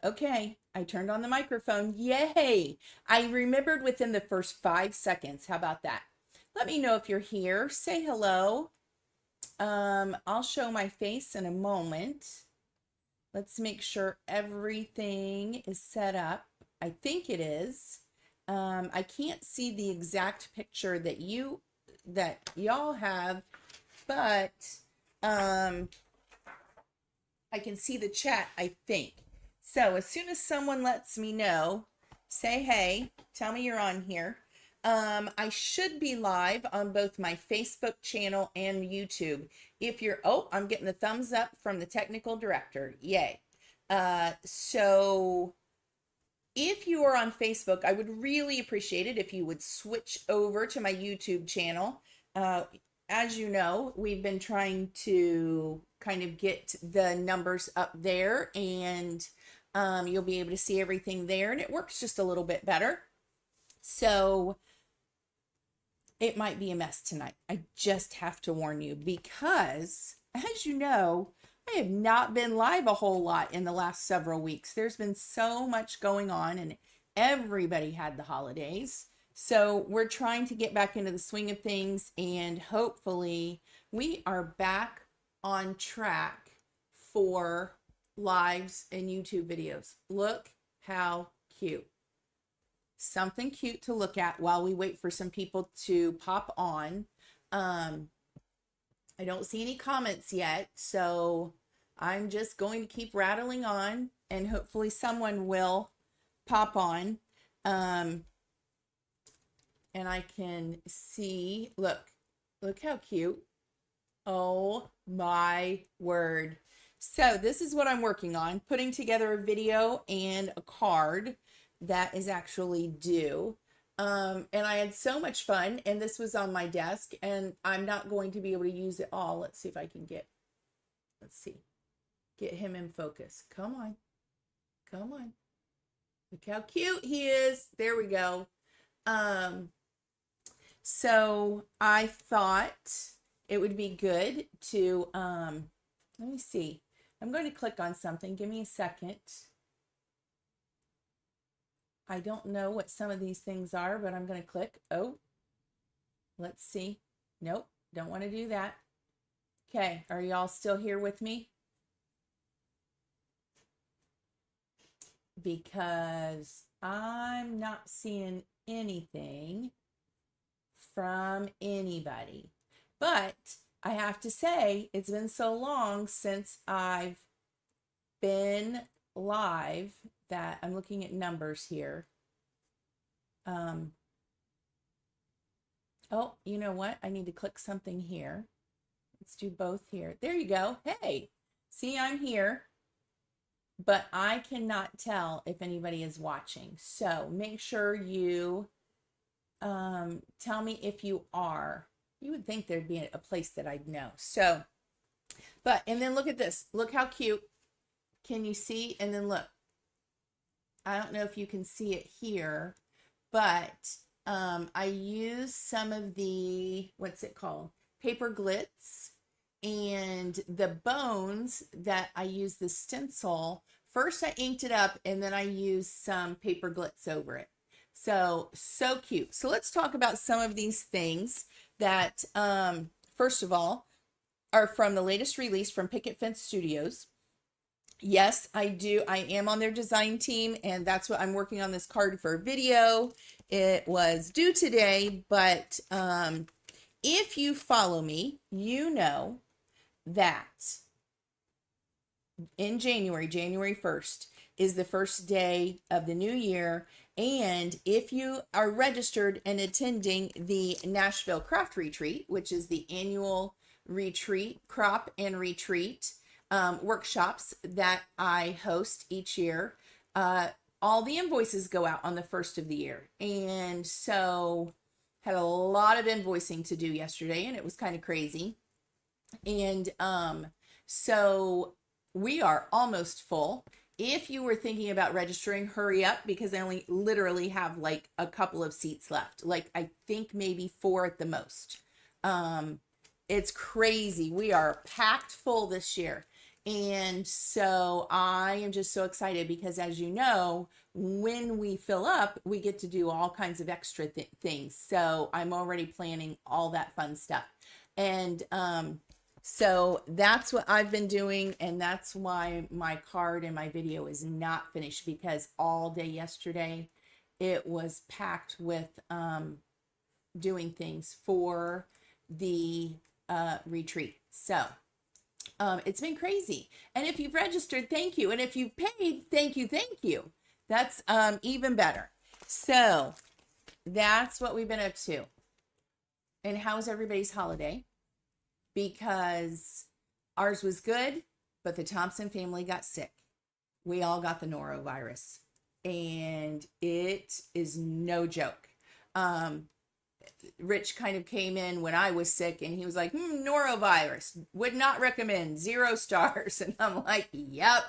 Okay, I turned on the microphone. Yay! I remembered within the first 5 seconds. How about that? Let me know if you're here. Say hello. I'll show my face in a moment. Let's make sure everything is set up. I think it is. I can't see the exact picture that y'all have, but um, I can see the chat, I think. So as soon as someone lets me know, say hey, tell me you're on here. I should be live on both my Facebook channel and YouTube. If you're, oh, I'm getting the thumbs up from the technical director. Yay. So if you are on Facebook, I would really appreciate it if you would switch over to my YouTube channel. As you know, we've been trying to kind of get the numbers up there, and you'll be able to see everything there, and it works just a little bit better. So it might be a mess tonight. I just have to warn you because, as you know, I have not been live a whole lot in the last several weeks. There's been so much going on, and everybody had the holidays. So we're trying to get back into the swing of things, and hopefully we are back on track for lives and YouTube videos. Look how cute. Something cute to look at while we wait for some people to pop on. I don't see any comments yet, so I'm just going to keep rattling on, and hopefully someone will pop on. And I can see, look how cute. Oh my word. So this is what I'm working on, putting together a video and a card that is actually due. And I had so much fun, and this was on my desk, and I'm not going to be able to use it all. Let's see if I can get him in focus. Come on. Look how cute he is. There we go. So I thought it would be good to, let me see. I'm going to click on something. Give me a second. I don't know what some of these things are, but I'm going to click. Oh, let's see. Nope, don't want to do that. Okay, are y'all still here with me? Because I'm not seeing anything from anybody. But I have to say, it's been so long since I've been live that I'm looking at numbers here. Oh, you know what? I need to click something here. Let's do both here. There you go. Hey, see, I'm here, but I cannot tell if anybody is watching. So make sure you tell me if you are. You would think there'd be a place that I'd know. So, and then look at this. Look how cute. Can you see? And then look. I don't know if you can see it here, but I use some of the, what's it called? Paper glitz, and the bones that I use the stencil. First I inked it up, and then I used some paper glitz over it. So cute. So let's talk about some of these things that, first of all, are from the latest release from Picket Studios. Yes, I do. I am on their design team, and that's what I'm working on this card for a video. It was due today, but if you follow me, you know that in January 1st is the first day of the new year. And if you are registered and attending the Nashville Craft Retreat, which is the annual retreat, crop and retreat, workshops that I host each year, all the invoices go out on the first of the year. And so had a lot of invoicing to do yesterday, and it was kind of crazy. And so we are almost full. If you were thinking about registering, hurry up, because I only literally have like a couple of seats left. Like I think maybe 4 at the most. It's crazy. We are packed full this year. And so I am just so excited because, as you know, when we fill up, we get to do all kinds of extra things. So I'm already planning all that fun stuff. And so that's what I've been doing. And that's why my card and my video is not finished, because all day yesterday it was packed with doing things for the retreat. So it's been crazy. And if you've registered, thank you. And if you've paid, thank you, thank you. That's even better. So that's what we've been up to. And how's everybody's holiday? Because ours was good, but the Thompson family got sick. We all got the norovirus, and it is no joke. Rich kind of came in when I was sick, and he was like, norovirus, would not recommend, 0 stars. And I'm like, yep,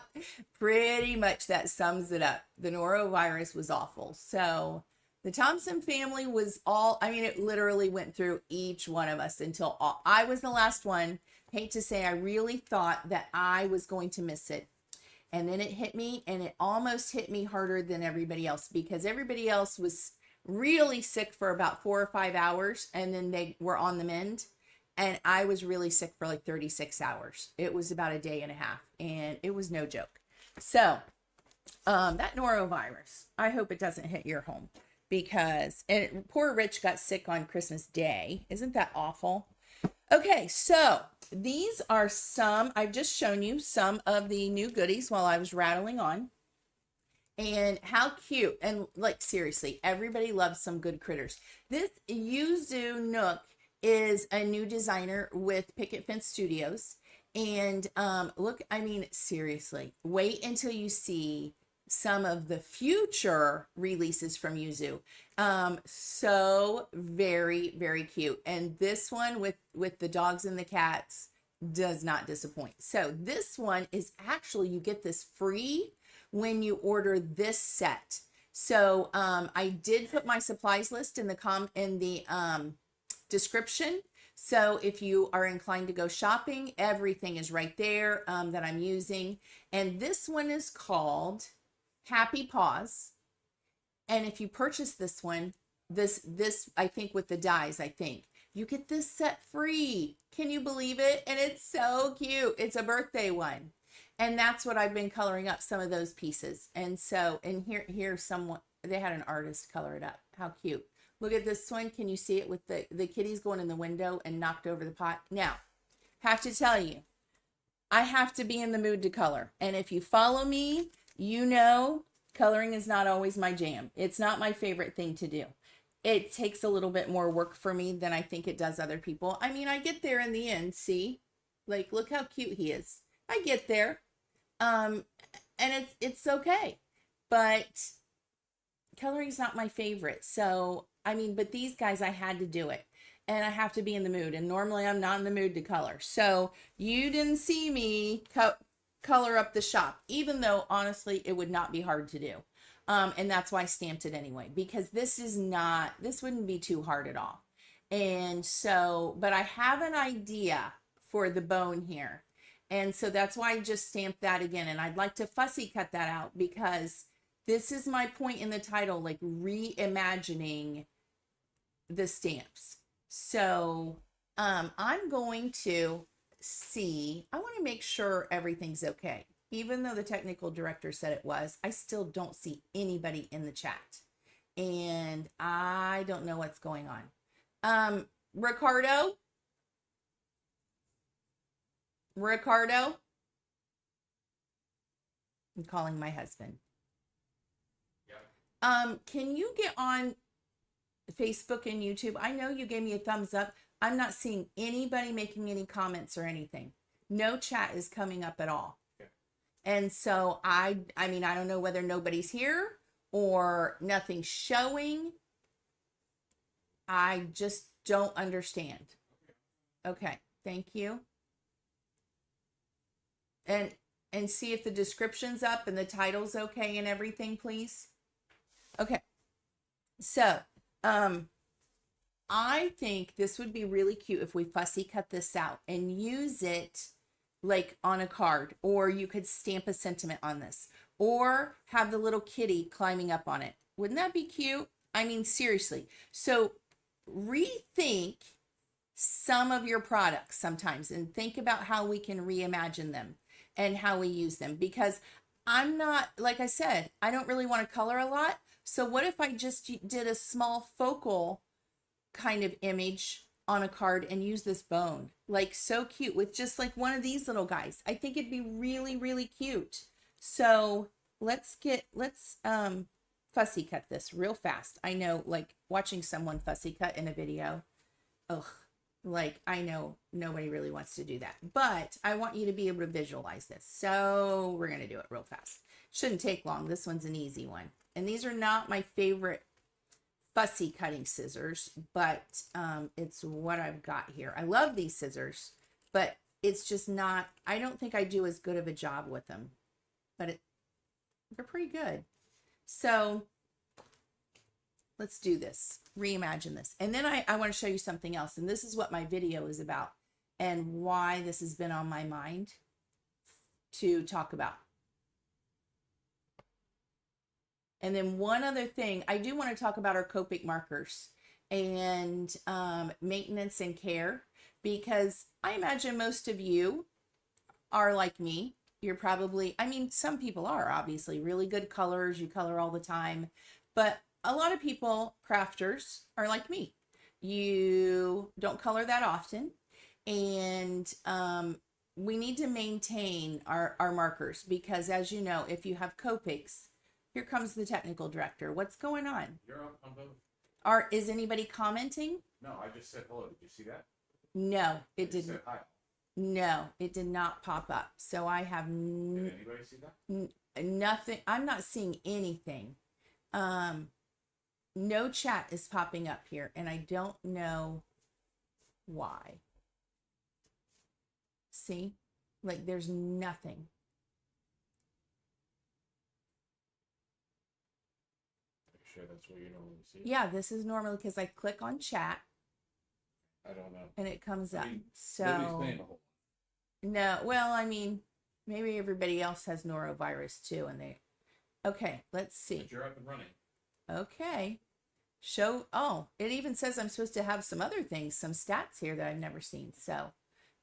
pretty much that sums it up. The norovirus was awful. So the Thompson family was it literally went through each one of us until I was the last one. Hate to say, I really thought that I was going to miss it. And then it hit me, and it almost hit me harder than everybody else, because everybody else was really sick for about 4 or 5 hours, and then they were on the mend. And I was really sick for like 36 hours. It was about a day and a half, and it was no joke. So that norovirus, I hope it doesn't hit your home, because poor Rich got sick on Christmas Day. Isn't that awful? Okay, so these are I've just shown you some of the new goodies while I was rattling on. And how cute. And like, seriously, everybody loves some good critters. This Yuzu Nook is a new designer with Picket Fence Studios. And look, seriously, wait until you see some of the future releases from Yuzu. So very, very cute. And this one with the dogs and the cats does not disappoint. So this one is actually, you get this free when you order this set. So I did put my supplies list in the description. So if you are inclined to go shopping, everything is right there that I'm using. And this one is called Happy Paws. And if you purchase this one, this I think with the dies, you get this set free. Can you believe it? And it's so cute. It's a birthday one. And that's what I've been coloring up, some of those pieces. And so, and here's someone, they had an artist color it up. How cute. Look at this one. Can you see it with the kitties going in the window and knocked over the pot? Now, have to tell you, I have to be in the mood to color. And if you follow me, you know coloring is not always my jam. It's not my favorite thing to do. It takes a little bit more work for me than I think it does other people. I get there in the end, see? Like, look how cute he is. I get there. And it's okay, but coloring is not my favorite. So, but these guys, I had to do it, and I have to be in the mood. And normally I'm not in the mood to color. So you didn't see me color up the shop, even though honestly, it would not be hard to do. And that's why I stamped it anyway, because this wouldn't be too hard at all. And so, but I have an idea for the bone here. And so that's why I just stamped that again. And I'd like to fussy cut that out, because this is my point in the title, like reimagining the stamps. So I'm going to see, I want to make sure everything's okay. Even though the technical director said it was, I still don't see anybody in the chat. And I don't know what's going on. Ricardo, I'm calling my husband. Yeah. Can you get on Facebook and YouTube? I know you gave me a thumbs up. I'm not seeing anybody making any comments or anything. No chat is coming up at all. Yeah. And so I don't know whether nobody's here or nothing's showing. I just don't understand. Okay, thank you. And see if the description's up and the title's okay and everything, please. Okay. So, I think this would be really cute if we fussy cut this out and use it like on a card, or you could stamp a sentiment on this, or have the little kitty climbing up on it. Wouldn't that be cute? I mean, seriously. So rethink some of your products sometimes and think about how we can reimagine them and how we use them, because I'm not, like I said, I don't really want to color a lot. So what if I just did a small focal kind of image on a card and use this bone? Like, so cute with just like one of these little guys. I think it'd be really, really cute. So let's fussy cut this real fast. I know, like, watching someone fussy cut in a video, ugh, like, I know nobody really wants to do that, but I want you to be able to visualize this. So we're going to do it real fast. Shouldn't take long. This one's an easy one. And these are not my favorite fussy cutting scissors, but it's what I've got here. I love these scissors, but it's just not, I don't think I do as good of a job with them, but they're pretty good. So let's do this, reimagine this. And then I want to show you something else. And this is what my video is about and why this has been on my mind to talk about. And then one other thing, I do want to talk about our Copic markers and maintenance and care, because I imagine most of you are like me. You're probably, I mean, some people are obviously really good colors. You color all the time, but a lot of people, crafters, are like me. You don't color that often. And we need to maintain our markers, because as you know, if you have Copics, here comes the technical director. What's going on? You're up on both. Is anybody commenting? No, I just said hello. Did you see that? No, it didn't. Said hi. No, it did not pop up. So I have Did anybody see that? nothing. I'm not seeing anything. No chat is popping up here, and I don't know why. See? Like, there's nothing. Sure, that's where you normally see it. Yeah, this is normally because I click on chat. I don't know. And it comes up. Nobody's So paying a whole no, well, I mean, maybe everybody else has norovirus too, and they. Okay, let's see. But you're up and running. Okay, oh, it even says I'm supposed to have some other things, some stats here that I've never seen. So,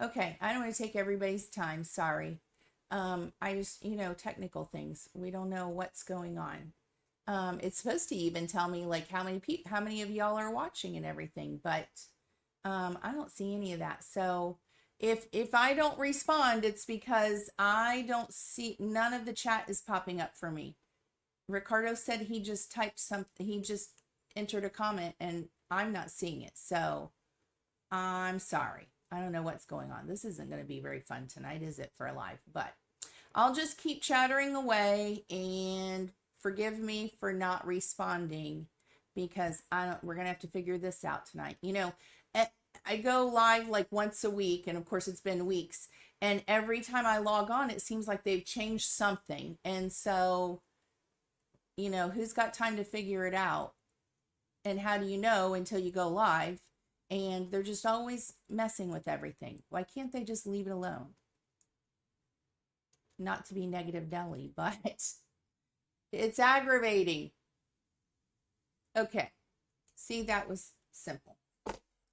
okay, I don't want to take everybody's time. Sorry. I just, technical things. We don't know what's going on. It's supposed to even tell me like how many of y'all are watching and everything, but I don't see any of that. So if I don't respond, it's because I don't see, none of the chat is popping up for me. Ricardo said he just typed something, he just entered a comment and I'm not seeing it. So I'm sorry. I don't know what's going on. This isn't going to be very fun tonight, is it, for a live? But I'll just keep chattering away, and forgive me for not responding, because we're going to have to figure this out tonight. I go live like once a week, and of course it's been weeks, and every time I log on, it seems like they've changed something. And so, who's got time to figure it out? And how do you know until you go live? And they're just always messing with everything. Why can't they just leave it alone? Not to be negative Nelly, but it's aggravating. Okay. See, that was simple.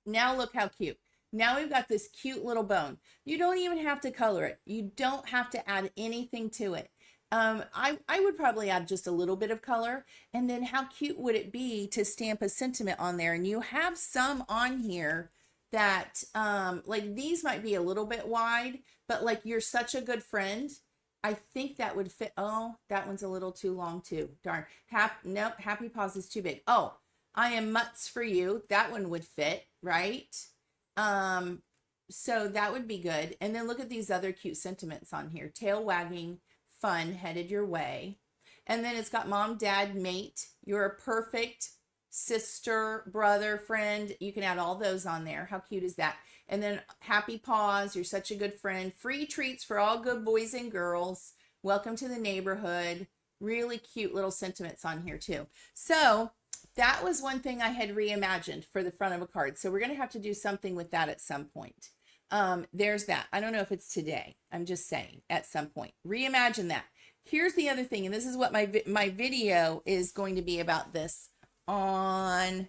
Now look how cute. Now we've got this cute little bone. You don't even have to color it. You don't have to add anything to it. I would probably add just a little bit of color, and then how cute would it be to stamp a sentiment on there? And you have some on here that like these might be a little bit wide, but like you're such a good friend, I think that would fit. Oh, that one's a little too long too. Darn. Nope, Happy Paws is too big. Oh, I am Mutts for you. That one would fit, right? So that would be good. And then look at these other cute sentiments on here. Tail wagging, fun, headed your way. And then it's got mom, dad, mate. You're a perfect sister, brother, friend. You can add all those on there. How cute is that? And then Happy Paws, you're such a good friend. Free treats for all good boys and girls. Welcome to the neighborhood. Really cute little sentiments on here too. So that was one thing I had reimagined for the front of a card. So we're going to have to do something with that at some point. there's that. I don't know if it's today. I'm just saying at some point. Reimagine that. Here's the other thing, and this is what my video is going to be about this on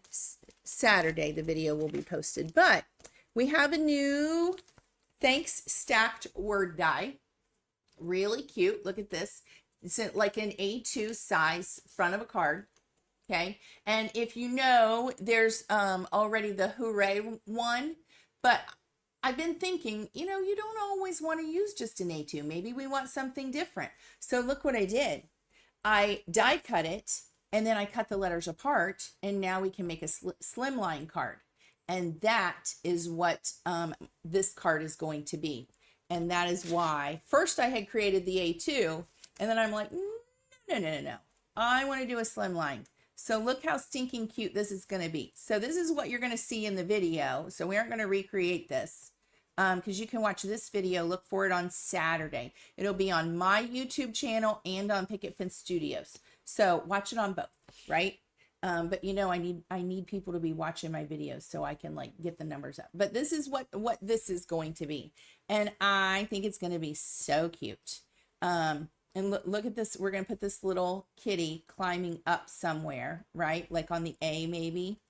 Saturday. The video will be posted, but we have a new Thanks stacked word die. Really cute. Look at this. It's like an A2 size front of a card. Okay. And if you know, there's already the hooray one, but I've been thinking, you know, you don't always want to use just an A2. Maybe we want something different. So look what I did. I die cut it, and then I cut the letters apart, and now we can make a slimline card. And that is what this card is going to be. And that is why first I had created the A2, and then I'm like, no. I want to do a slimline. So look how stinking cute this is going to be. So this is what you're going to see in the video. So we aren't going to recreate this because you can watch this video. Look for it on Saturday. It'll be on my YouTube channel and on Picket Studios. So watch it on both, right? But you know, I need people to be watching my videos so I can like get the numbers up. But this is what this is going to be. And I think it's going to be so cute. And look at this. We're going to put this little kitty climbing up somewhere, right? Like on the A maybe.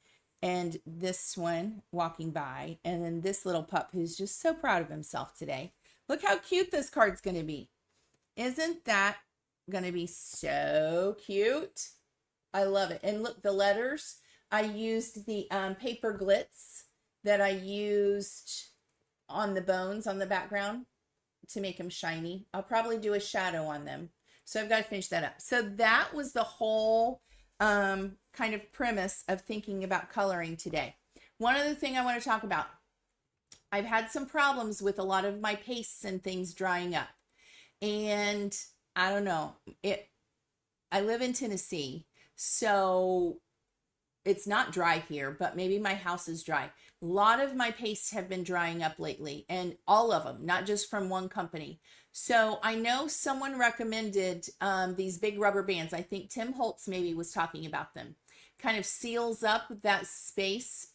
And this one walking by. And then this little pup who's just so proud of himself today. Look how cute this card's going to be. Isn't that going to be so cute? I love it. And look, the letters. I used the paper glitz that I used on the bones on the background to make them shiny. I'll probably do a shadow on them. So I've got to finish that up. So that was the whole kind of premise of thinking about coloring today. One other thing I want to talk about. I've had some problems with a lot of my pastes and things drying up. And I don't know. I live in Tennessee, so it's not dry here, but maybe my house is dry. A lot of my pastes have been drying up lately, and all of them, not just from one company. So I know someone recommended these big rubber bands. I think Tim Holtz maybe was talking about them. Kind of seals up that space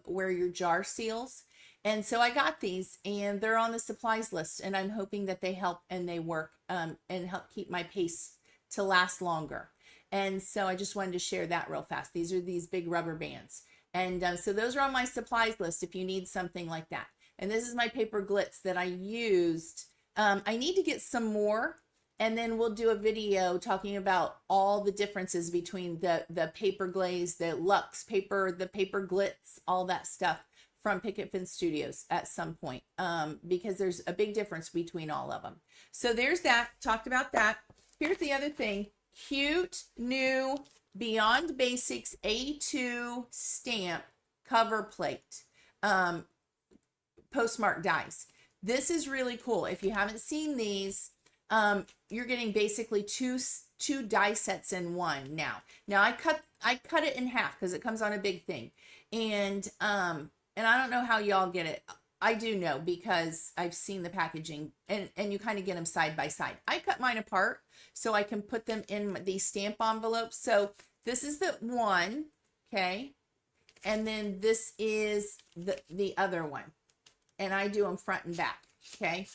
where your jar seals. And so I got these, and they're on the supplies list, and I'm hoping that they help and they work and help keep my paste to last longer. And so I just wanted to share that real fast. These are these big rubber bands. And so those are on my supplies list if you need something like that. And this is my paper glitz that I used. I need to get some more, and then we'll do a video talking about all the differences between the paper glaze, the Luxe paper, the paper glitz, all that stuff from Picket Studios at some point because there's a big difference between all of them. So there's that. Talked about that. Here's the other thing. Cute new Beyond Basics A2 stamp cover plate postmark dies. This is really cool. If you haven't seen these, you're getting basically two die sets in one now. Now I cut it in half because it comes on a big thing, and I don't know how y'all get it. I do know because I've seen the packaging, and you kind of get them side by side. I cut mine apart so I can put them in these stamp envelopes. So this is the one, okay? And then this is the other one. And I do them front and back, okay?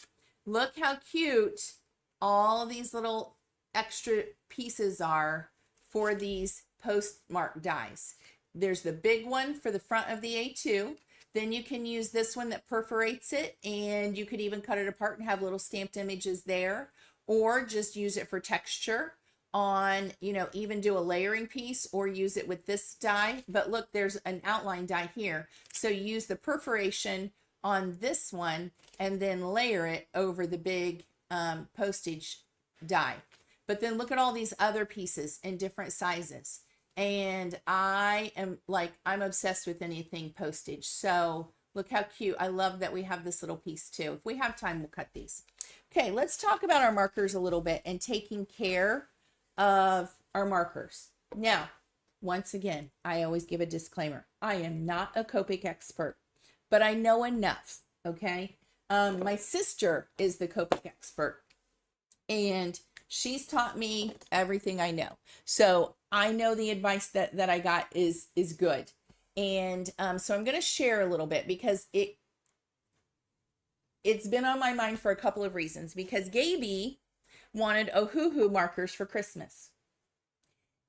Look how cute all of these little extra pieces are for these postmark dies. There's the big one for the front of the A2. Then you can use this one that perforates it, and you could even cut it apart and have little stamped images there, or just use it for texture on, you know, even do a layering piece or use it with this die. But look, there's an outline die here. So you use the perforation on this one and then layer it over the big postage die. But then look at all these other pieces in different sizes. And I'm obsessed with anything postage. So look how cute. I love that we have this little piece too. If we have time, we'll cut these. Okay, let's talk about our markers a little bit and taking care of our markers. Now, once again, I always give a disclaimer. I am not a Copic expert, but I know enough, okay? My sister is the Copic expert, and she's taught me everything I know. So I know the advice that I got is good. And so I'm going to share a little bit because it's been on my mind for a couple of reasons, because Gaby wanted Ohuhu markers for Christmas.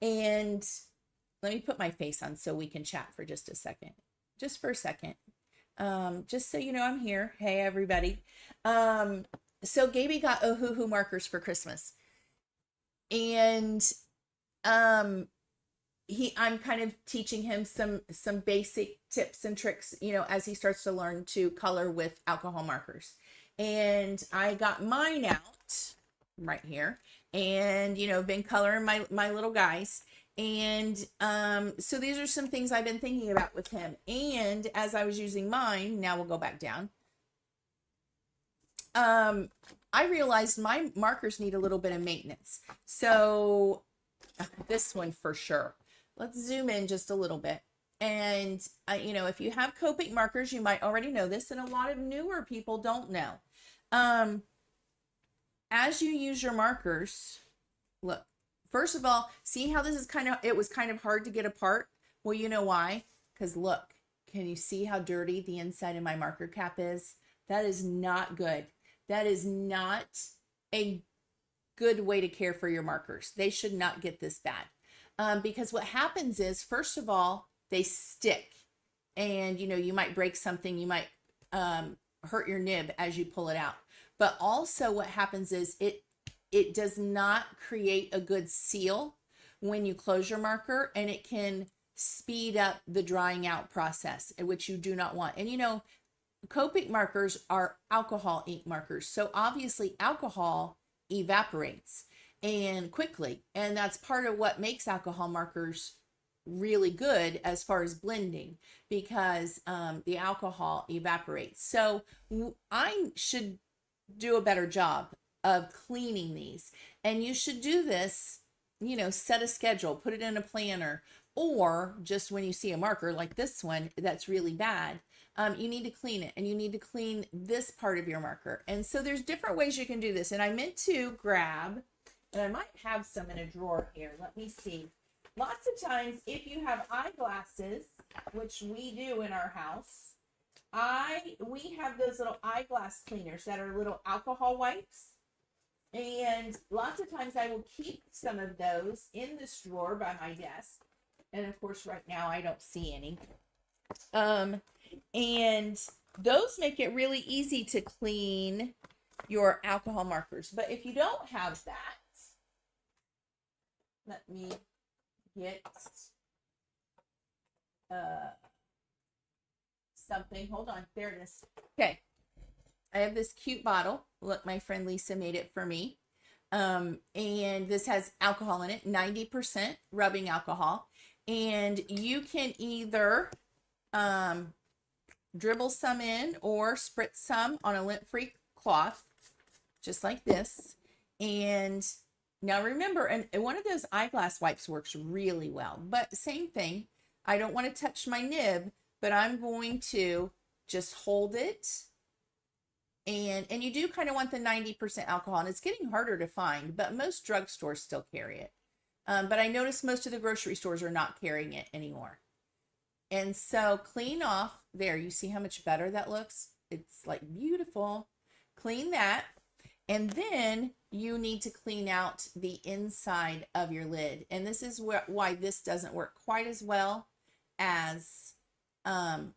And let me put my face on so we can chat for just a second. Just for a second. Just so you know I'm here. Hey, everybody. So Gaby got Ohuhu markers for Christmas. And I'm kind of teaching him some basic tips and tricks, you know, as he starts to learn to color with alcohol markers. And I got mine out right here, and you know, been coloring my little guys. And so these are some things I've been thinking about with him. And as I was using mine, now we'll go back down. I realized my markers need a little bit of maintenance. So this one for sure. Let's zoom in just a little bit. And you know, if you have Copic markers, you might already know this, and a lot of newer people don't know. As you use your markers, look, first of all, see how this is it was kind of hard to get apart? Well, you know why? Because look, can you see how dirty the inside of my marker cap is? That is not good. That is not a good way to care for your markers. They should not get this bad. Because what happens is, first of all, they stick, and you know, you might break something, you might hurt your nib as you pull it out. But also what happens is it does not create a good seal when you close your marker, and it can speed up the drying out process, which you do not want. And you know, Copic markers are alcohol ink markers, so obviously alcohol evaporates and quickly, and that's part of what makes alcohol markers really good as far as blending, because the alcohol evaporates. So I should do a better job of cleaning these, and you should do this, you know, set a schedule, put it in a planner, or just when you see a marker like this one that's really bad, you need to clean it, and you need to clean this part of your marker. And so there's different ways you can do this. And I meant to grab, and I might have some in a drawer here. Let me see. Lots of times, if you have eyeglasses, which we do in our house, we have those little eyeglass cleaners that are little alcohol wipes. And lots of times I will keep some of those in this drawer by my desk. And of course, right now I don't see any. And those make it really easy to clean your alcohol markers. But if you don't have that, let me get something. Hold on. There it is. Okay. I have this cute bottle. Look, my friend Lisa made it for me. And this has alcohol in it, 90% rubbing alcohol. And you can either dribble some in or spritz some on a lint-free cloth, just like this. And now remember, and one of those eyeglass wipes works really well, but same thing. I don't want to touch my nib, but I'm going to just hold it. And you do kind of want the 90% alcohol, and it's getting harder to find, but most drugstores still carry it. But I noticed most of the grocery stores are not carrying it anymore. And so clean off there. You see how much better that looks? It's like beautiful. Clean that. And then you need to clean out the inside of your lid. And this is why this doesn't work quite as well as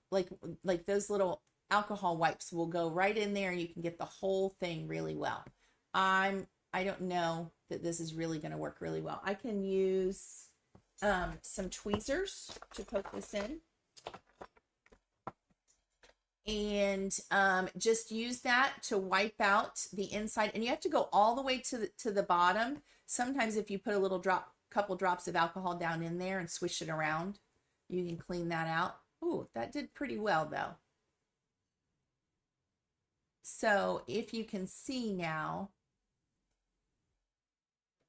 like those little alcohol wipes will go right in there, and you can get the whole thing really well. I don't know that this is really going to work really well. I can use some tweezers to poke this in, and just use that to wipe out the inside. And you have to go all the way to the bottom. Sometimes if you put a little couple drops of alcohol down in there and swish it around, you can clean that out. Ooh, that did pretty well though. So if you can see now,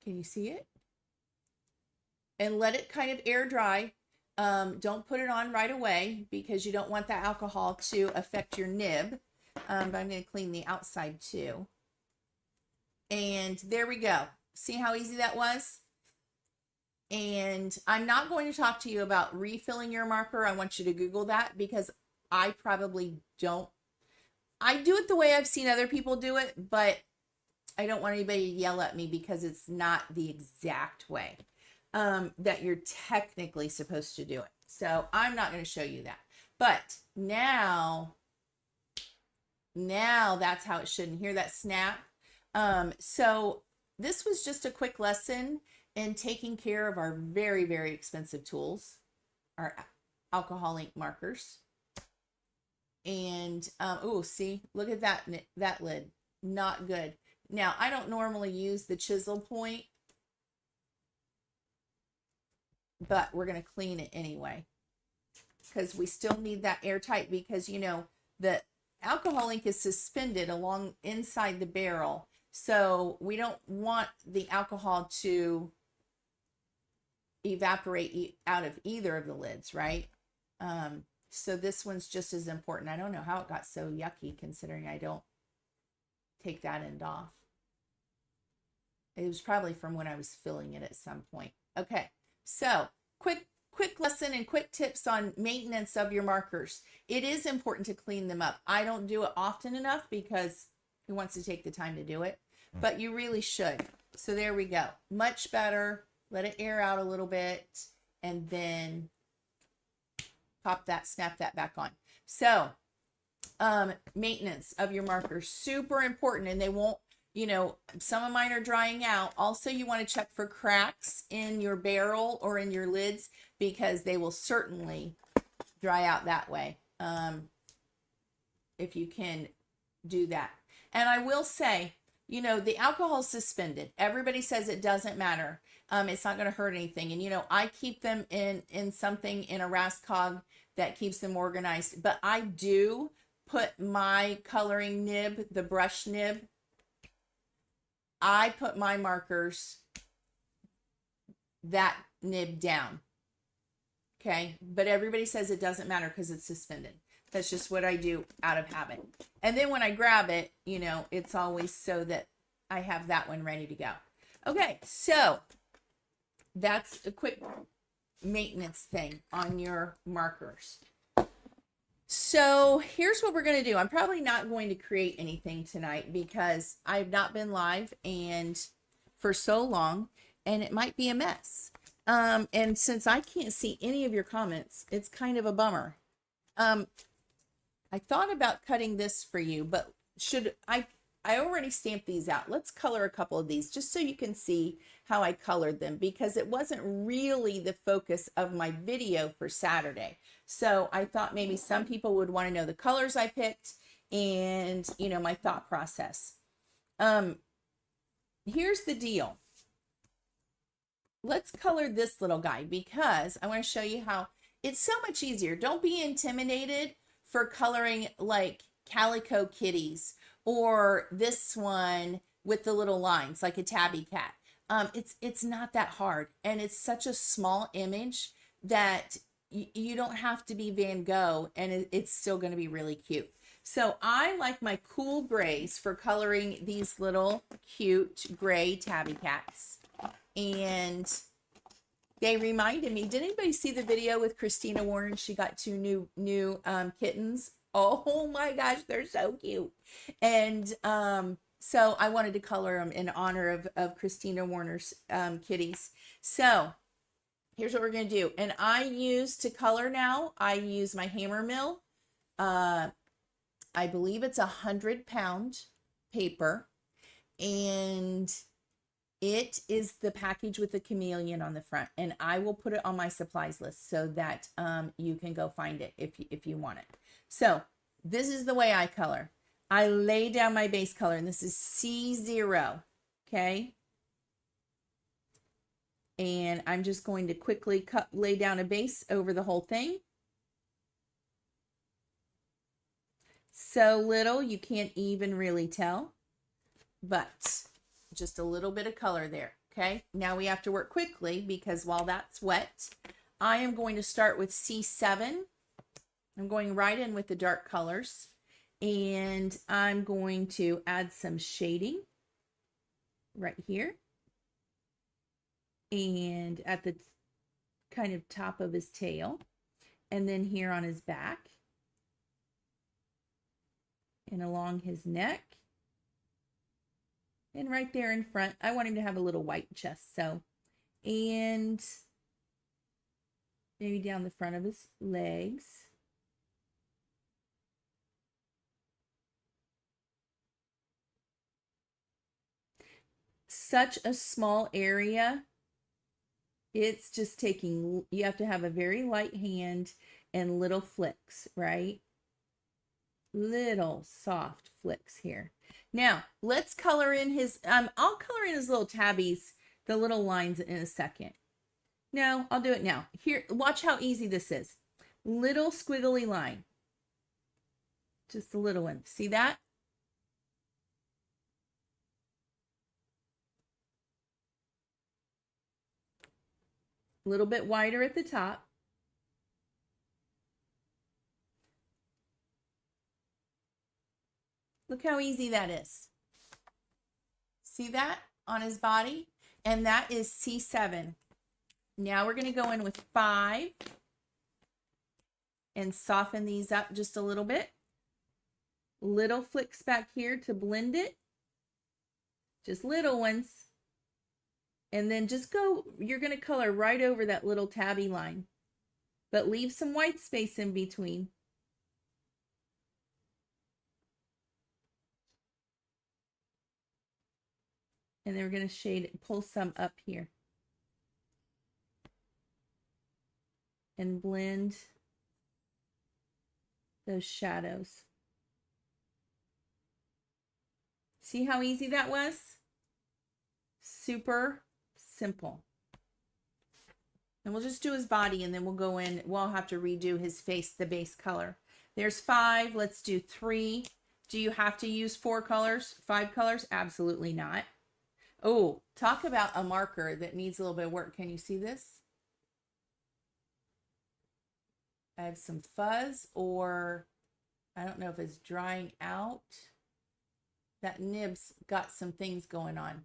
can you see it? And let it kind of air dry. Don't put it on right away because you don't want that alcohol to affect your nib. But I'm going to clean the outside too. And there we go. See how easy that was? And I'm not going to talk to you about refilling your marker. I want you to Google that because I probably don't I do it the way I've seen other people do it, but I don't want anybody to yell at me because it's not the exact way that you're technically supposed to do it. So I'm not going to show you that. But now that's how it should. And hear that snap? So this was just a quick lesson in taking care of our very, very expensive tools, our alcohol ink markers. And oh, see, look at that lid. Not good. Now, I don't normally use the chisel point, but we're going to clean it anyway because we still need that airtight, because you know the alcohol ink is suspended along inside the barrel, so we don't want the alcohol to evaporate out of either of the lids, right? So this one's just as important. I don't know how it got so yucky considering I don't take that end off. It was probably from when I was filling it at some point. Okay, so quick lesson and quick tips on maintenance of your markers. It is important to clean them up. I don't do it often enough because who wants to take the time to do it? But you really should. So there we go. Much better. Let it air out a little bit and then snap that back on. So maintenance of your markers, super important, and they won't, you know, some of mine are drying out. Also, you want to check for cracks in your barrel or in your lids because they will certainly dry out that way. If you can do that. And I will say, you know, the alcohol is suspended. Everybody says it doesn't matter. It's not going to hurt anything. And, you know, I keep them in something, in a Rascog that keeps them organized. But I do put my coloring nib, the brush nib, I put my markers, that nib down. Okay. But everybody says it doesn't matter because it's suspended. That's just what I do out of habit. And then when I grab it, you know, it's always so that I have that one ready to go. Okay. So that's a quick maintenance thing on your markers. So here's what we're going to do. I'm probably not going to create anything tonight because I've not been live and for so long, and it might be a mess. And since I can't see any of your comments, it's kind of a bummer. I thought about cutting this for you, but I already stamped these out. Let's color a couple of these just so you can see how I colored them, because it wasn't really the focus of my video for Saturday. So I thought maybe some people would want to know the colors I picked and, you know, my thought process. Here's the deal. Let's color this little guy because I want to show you how it's so much easier. Don't be intimidated for coloring like calico kitties or this one with the little lines like a tabby cat. It's not that hard, and it's such a small image that you don't have to be Van Gogh, and it's still going to be really cute. So I like my cool grays for coloring these little cute gray tabby cats. And they reminded me, did anybody see the video with Christina Warren? She got two new kittens. Oh my gosh, they're so cute. And so I wanted to color them in honor of Christina Warner's kitties. So here's what we're going to do. And I use to color now, I use my hammer mill. I believe it's 100-pound paper. And it is the package with the chameleon on the front. And I will put it on my supplies list so that you can go find it if you want it. So this is the way I color. I lay down my base color, and this is C0, okay? And I'm just going to quickly lay down a base over the whole thing. So little, you can't even really tell, but just a little bit of color there, okay? Now we have to work quickly because while that's wet, I am going to start with C7. I'm going right in with the dark colors. And I'm going to add some shading right here and at the kind of top of his tail, and then here on his back and along his neck. And right there in front, I want him to have a little white chest. So, and maybe down the front of his legs. Such a small area. It's just taking, you have to have a very light hand and little flicks, right? Little soft flicks here. Now, let's color in his, I'll color in his little tabbies, the little lines in a second. No, I'll do it now. Here, watch how easy this is. Little squiggly line. Just a little one. See that? A little bit wider at the top. Look how easy that is. See that on his body? And that is C7. Now we're going to go in with 5 and soften these up just a little bit. Little flicks back here to blend it. Just little ones. And then just go, you're going to color right over that little tabby line. But leave some white space in between. And then we're going to shade it, pull some up here. And blend those shadows. See how easy that was? Super simple. And we'll just do his body and then we'll go in, we'll have to redo his face, the base color. There's 5, let's do 3. Do you have to use 4 colors, 5 colors? Absolutely not. Oh, talk about a marker that needs a little bit of work. Can you see this? I have some fuzz, or I don't know if it's drying out. That nib's got some things going on.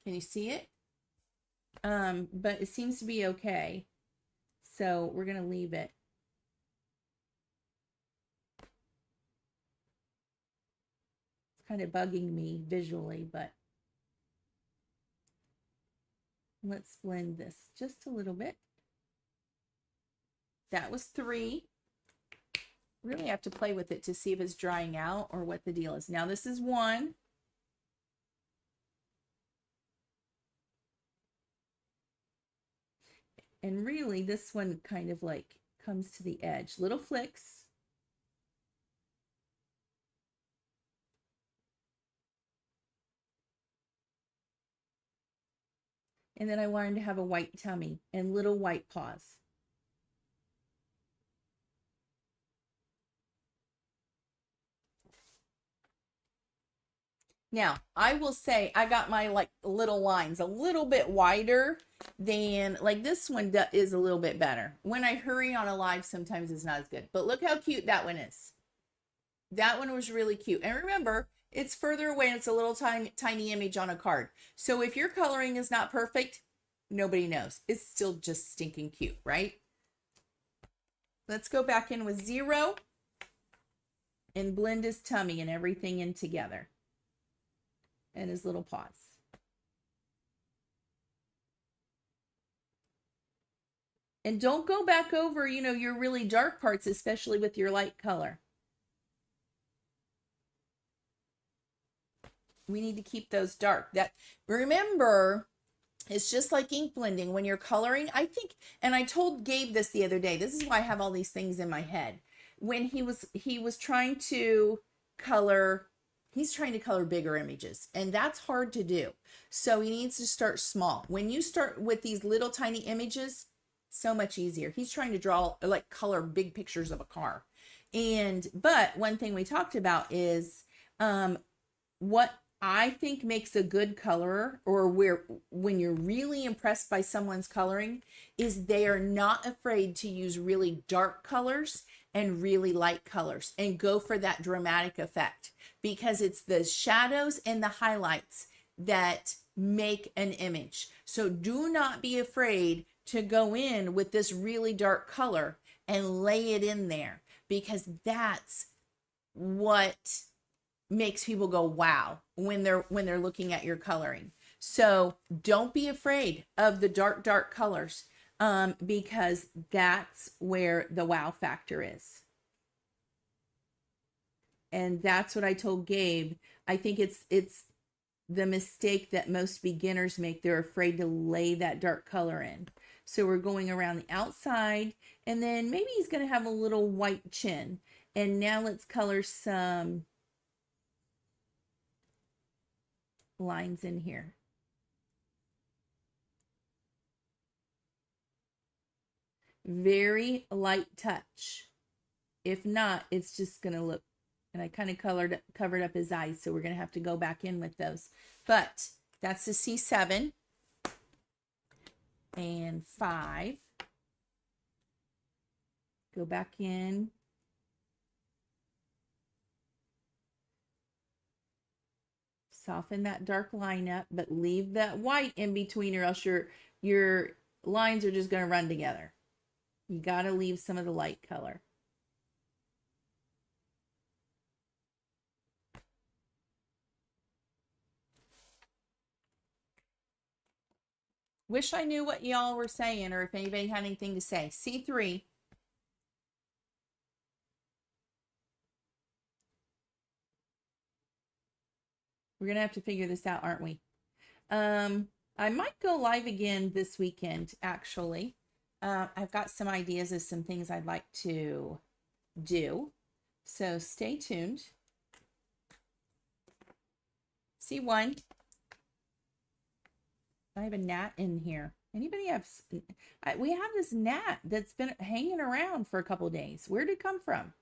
Can you see it? But it seems to be okay. So we're going to leave it. It's kind of bugging me visually, but let's blend this just a little bit. That was 3. Really have to play with it to see if it's drying out or what the deal is. Now this is 1. And really this one kind of like comes to the edge. Little flicks. And then I wanted to have a white tummy and little white paws. Now, I will say I got my like little lines a little bit wider than, like, this one is a little bit better. When I hurry on a live, sometimes it's not as good. But look how cute that one is. That one was really cute. And remember, it's further away and it's a little tiny image on a card. So if your coloring is not perfect, nobody knows. It's still just stinking cute, right? Let's go back in with 0 and blend his tummy and everything in together. And his little paws. And don't go back over, you know, your really dark parts, especially with your light color. We need to keep those dark. That, remember, it's just like ink blending. When you're coloring, I think, and I told Gabe this the other day, this is why I have all these things in my head. When he was trying to color, he's trying to color bigger images, and that's hard to do. So he needs to start small. When you start with these little tiny images, so much easier. He's trying to draw, like, color big pictures of a car. But one thing we talked about is what I think makes a good colorer, or when you're really impressed by someone's coloring, is they are not afraid to use really dark colors and really light colors and go for that dramatic effect, because it's the shadows and the highlights that make an image. So do not be afraid to go in with this really dark color and lay it in there, because that's what makes people go wow when they're looking at your coloring. So don't be afraid of the dark colors, because that's where the wow factor is. And that's what I told Gabe. I think it's the mistake that most beginners make. They're afraid to lay that dark color in. So we're going around the outside, and then maybe he's going to have a little white chin. And now let's color some lines in here. Very light touch. If not, it's just going to look, and I kind of covered up his eyes, so we're going to have to go back in with those. But that's the C7 and 5. Go back in. Soften that dark line up, but leave that white in between, or else your lines are just going to run together. You got to leave some of the light color. Wish I knew what y'all were saying, or if anybody had anything to say. C3. We're going to have to figure this out, aren't we? I might go live again this weekend, actually. I've got some ideas of some things I'd like to do. So stay tuned. C1. I have a gnat in here. Anybody have? We have this gnat that's been hanging around for a couple of days. Where did it come from?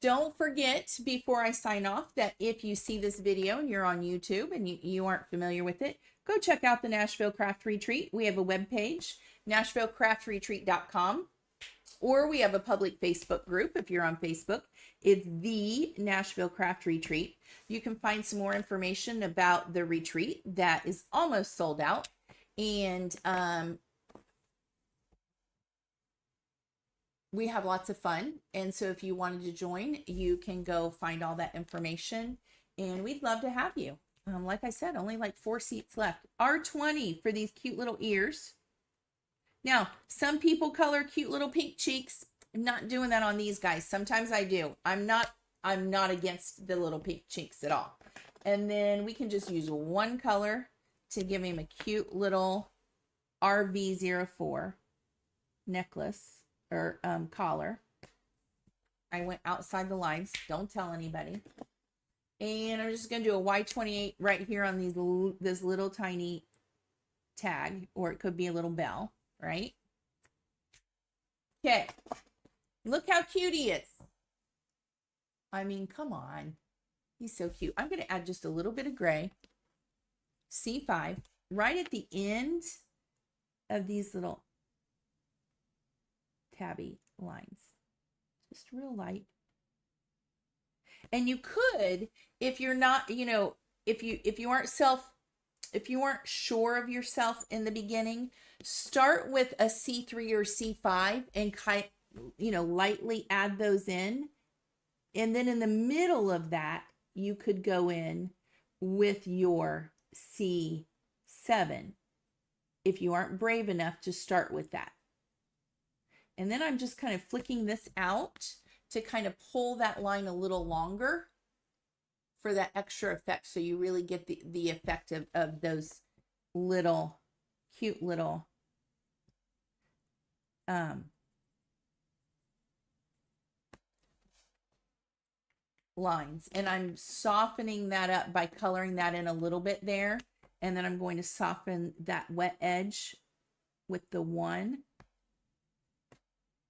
Don't forget, before I sign off, that if you see this video and you're on YouTube and you aren't familiar with it, go check out the Nashville Craft Retreat. We have a webpage, NashvilleCraftRetreat.com, or we have a public Facebook group. If you're on Facebook, it's the Nashville Craft Retreat. You can find some more information about the retreat that is almost sold out. And we have lots of fun. And so if you wanted to join, you can go find all that information, and we'd love to have you. Like I said, only like 4 seats left. R20 for these cute little ears. Now, some people color cute little pink cheeks. I'm not doing that on these guys. Sometimes I do. I'm not against the little pink cheeks at all. And then we can just use one color to give him a cute little RV04 necklace or collar. I went outside the lines. Don't tell anybody. And I'm just going to do a Y28 right here on this little tiny tag, or it could be a little bell, right? Okay. Look how cute he is. I mean, come on. He's so cute. I'm going to add just a little bit of gray. C5 right at the end of these little tabby lines. Just real light. And you could, if you're not, if you aren't sure of yourself in the beginning, start with a C3 or C5 and lightly add those in. And then in the middle of that, you could go in with your C7 if you aren't brave enough to start with that. And then I'm just kind of flicking this out to kind of pull that line a little longer for that extra effect, so you really get the effect of those little cute little lines. And I'm softening that up by coloring that in a little bit there, and then I'm going to soften that wet edge with the 1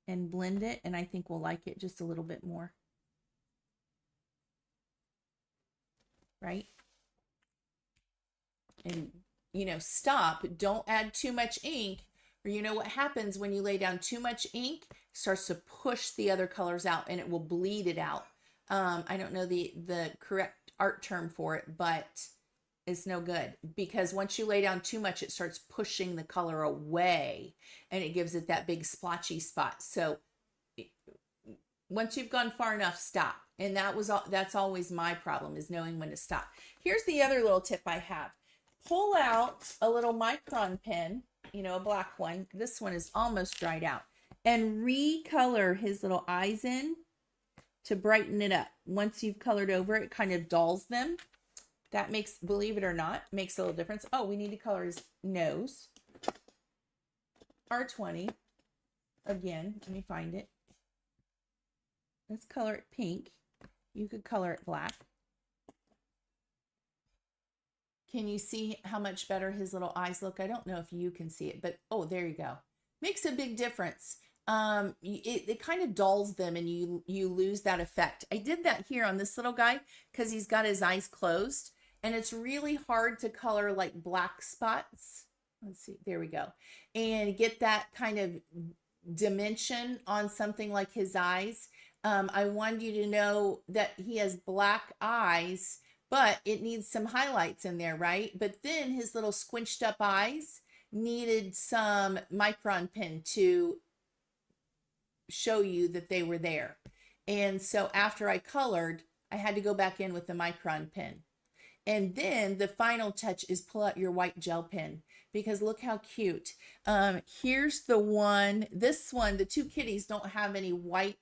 and blend it, and I think we'll like it just a little bit more. Right? And, stop. Don't add too much ink, or what happens when you lay down too much ink? It starts to push the other colors out, and it will bleed it out. I don't know the correct art term for it, but it's no good, because once you lay down too much, it starts pushing the color away, and it gives it that big splotchy spot. So once you've gone far enough, stop. And that's always my problem, is knowing when to stop. Here's the other little tip I have. Pull out a little micron pen, a black one. This one is almost dried out. And recolor his little eyes in to brighten it up. Once you've colored over it, kind of dulls them. That makes, believe it or not, makes a little difference. Oh, we need to color his nose. R20. Again, let me find it. Let's color it pink. You could color it black. Can you see how much better his little eyes look? I don't know if you can see it, but oh, there you go. Makes a big difference. It kind of dulls them and you lose that effect. I did that here on this little guy because he's got his eyes closed, and it's really hard to color like black spots. Let's see, there we go. And get that kind of dimension on something like his eyes. I wanted you to know that he has black eyes, but it needs some highlights in there, right? But then his little squinched up eyes needed some micron pen to show you that they were there. And so after I colored, I had to go back in with the micron pen. And then the final touch is pull out your white gel pen, because look how cute. Here's the one, this one, the two kitties don't have any white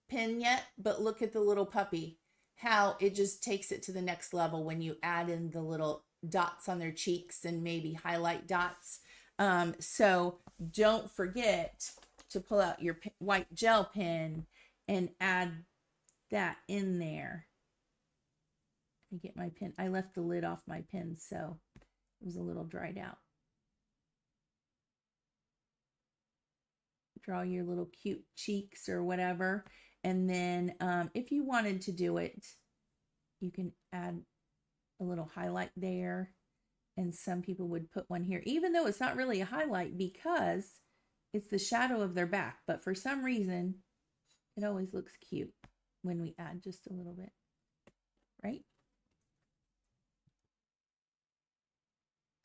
pen yet, but look at the little puppy, how it just takes it to the next level when you add in the little dots on their cheeks and maybe highlight dots. So don't forget to pull out your white gel pen and add that in there. Let me get my pen. I left the lid off my pen, so it was a little dried out. Draw your little cute cheeks or whatever. And then if you wanted to do it, you can add a little highlight there. And some people would put one here, even though it's not really a highlight because it's the shadow of their back. But for some reason, it always looks cute when we add just a little bit, right?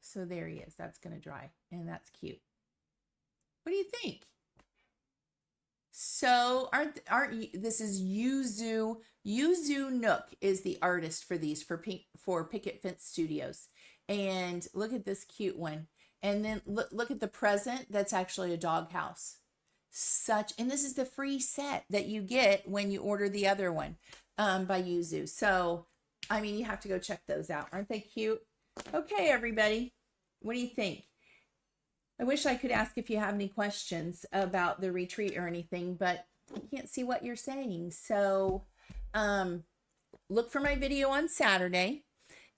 So there he is. That's going to dry, and that's cute. What do you think? So this is Yuzu Nook is the artist for these for Picket Fence Studios. And look at this cute one. And then look at the present. That's actually a doghouse. And this is the free set that you get when you order the other one by Yuzu. So, I mean, you have to go check those out. Aren't they cute? Okay, everybody. What do you think? I wish I could ask if you have any questions about the retreat or anything, but I can't see what you're saying. So look for my video on Saturday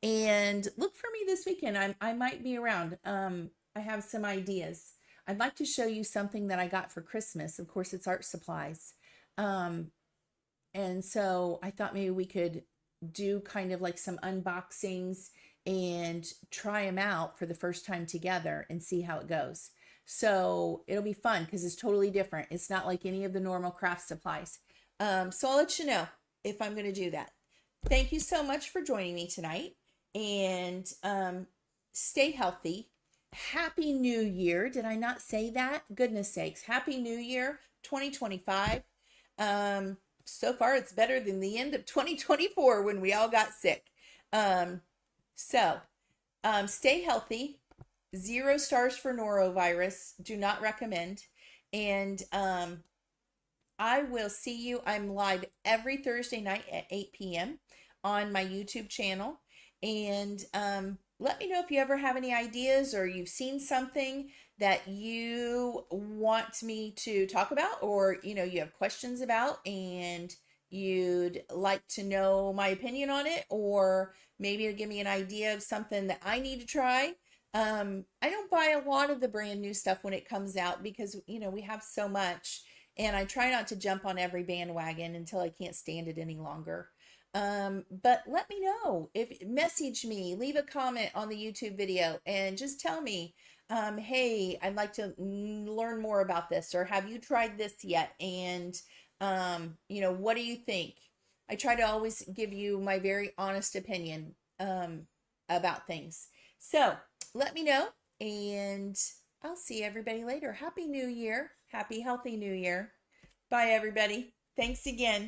and look for me this weekend. I might be around. I have some ideas. I'd like to show you something that I got for Christmas. Of course, it's art supplies. And so I thought maybe we could do kind of like some unboxings and try them out for the first time together and see how it goes. So it'll be fun because it's totally different. It's not like any of the normal craft supplies. So I'll let you know if I'm going to do that. Thank you so much for joining me tonight, and stay healthy. Happy New Year. Did I not say that? Goodness sakes. Happy New Year 2025. So far it's better than the end of 2024 when we all got sick. So stay healthy. 0 stars for norovirus. Do not recommend. And I will see you. I'm live every Thursday night at 8 p.m. on my YouTube channel. And let me know if you ever have any ideas or you've seen something that you want me to talk about, or you have questions about and you'd like to know my opinion on it, or maybe it'll give me an idea of something that I need to try. I don't buy a lot of the brand new stuff when it comes out because, we have so much, and I try not to jump on every bandwagon until I can't stand it any longer. But let me know, message me, leave a comment on the YouTube video and just tell me, hey, I'd like to learn more about this, or have you tried this yet? And, what do you think? I try to always give you my very honest opinion, about things. So let me know, and I'll see everybody later. Happy New Year. Happy, healthy New Year. Bye, everybody. Thanks again.